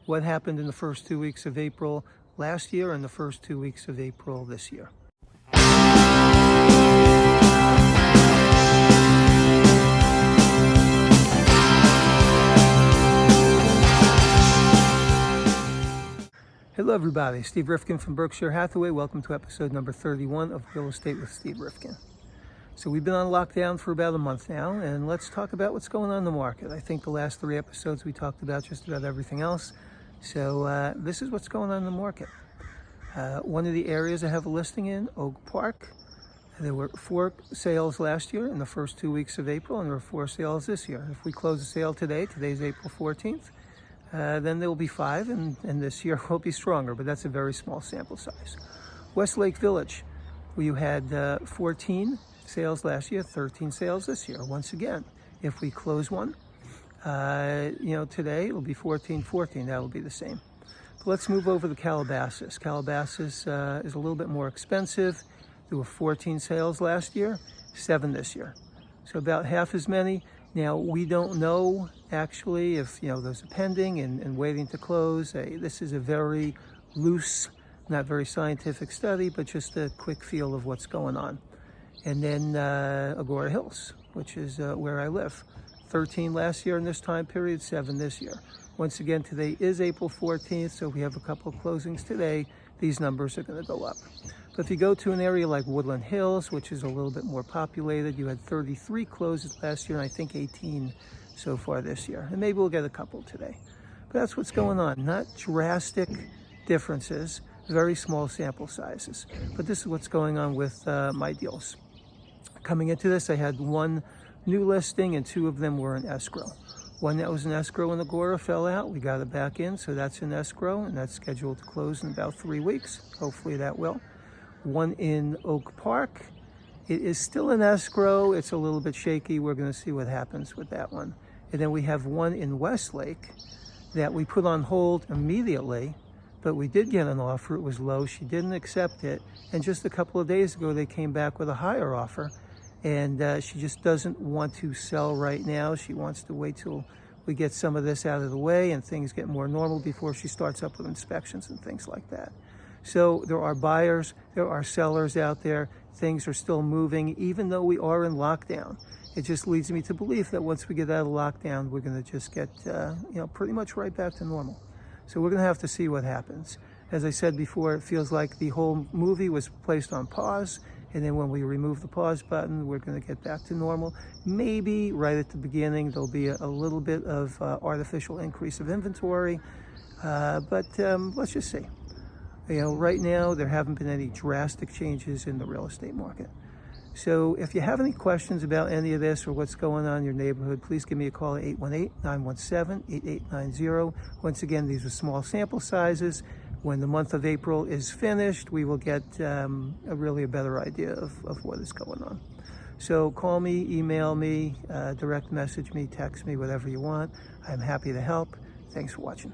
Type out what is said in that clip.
what happened in the first 2 weeks of April last year and the first 2 weeks of April this year. Hello everybody, Steve Rifkin from Berkshire Hathaway. Welcome to episode number 31 of Real Estate with Steve Rifkin. So we've been on lockdown for about a month now, and let's talk about what's going on in the market. I think the last 3 episodes we talked about just about everything else. So this is what's going on in the market. One of the areas I have a listing in, Oak Park. There were 4 sales last year in the first 2 weeks of April, and there were 4 sales this year. If we close the sale today, today's April 14th, then there will be 5, and this year will be stronger, but that's a very small sample size. Westlake Village, where you had 14 sales last year, 13 sales this year. Once again, if we close one, today it'll be 14, that will be the same. But let's move over to Calabasas. Calabasas is a little bit more expensive. There were 14 sales last year, 7 this year. So about half as many. Now, we don't know actually if, those are pending and waiting to close. This is a very loose, not very scientific study, but just a quick feel of what's going on. And then Agora Hills, which is where I live. 13 last year in this time period, 7 this year. Once again, today is April 14th, so we have a couple of closings today. These numbers are going to go up. But if you go to an area like Woodland Hills, which is a little bit more populated, you had 33 closes last year, and I think 18 so far this year. And maybe we'll get a couple today. But that's what's going on. Not drastic differences, very small sample sizes. But this is what's going on with my deals. Coming into this, I had 1 new listing, and 2 of them were in escrow. One that was in escrow in Agora fell out. We got it back in, so that's in escrow, and that's scheduled to close in about 3 weeks. Hopefully that will. One in Oak Park. It is still in escrow. It's a little bit shaky. We're going to see what happens with that one. And then we have one in Westlake that we put on hold immediately, but we did get an offer. It was low. She didn't accept it. And just a couple of days ago, they came back with a higher offer. And she just doesn't want to sell right now. She wants to wait till we get some of this out of the way and things get more normal before she starts up with inspections and things like that. So there are buyers, there are sellers out there. Things are still moving, even though we are in lockdown. It just leads me to believe that once we get out of lockdown, we're going to just get, pretty much right back to normal. So we're going to have to see what happens. As I said before, it feels like the whole movie was placed on pause. And then when we remove the pause button, we're going to get back to normal. Maybe right at the beginning, there'll be a little bit of artificial increase of inventory. But let's just see. Right now, there haven't been any drastic changes in the real estate market. So if you have any questions about any of this or what's going on in your neighborhood, please give me a call at 818-917-8890. Once again, these are small sample sizes. When the month of April is finished, we will get really a better idea of what is going on. So call me, email me, direct message me, text me, whatever you want. I'm happy to help. Thanks for watching.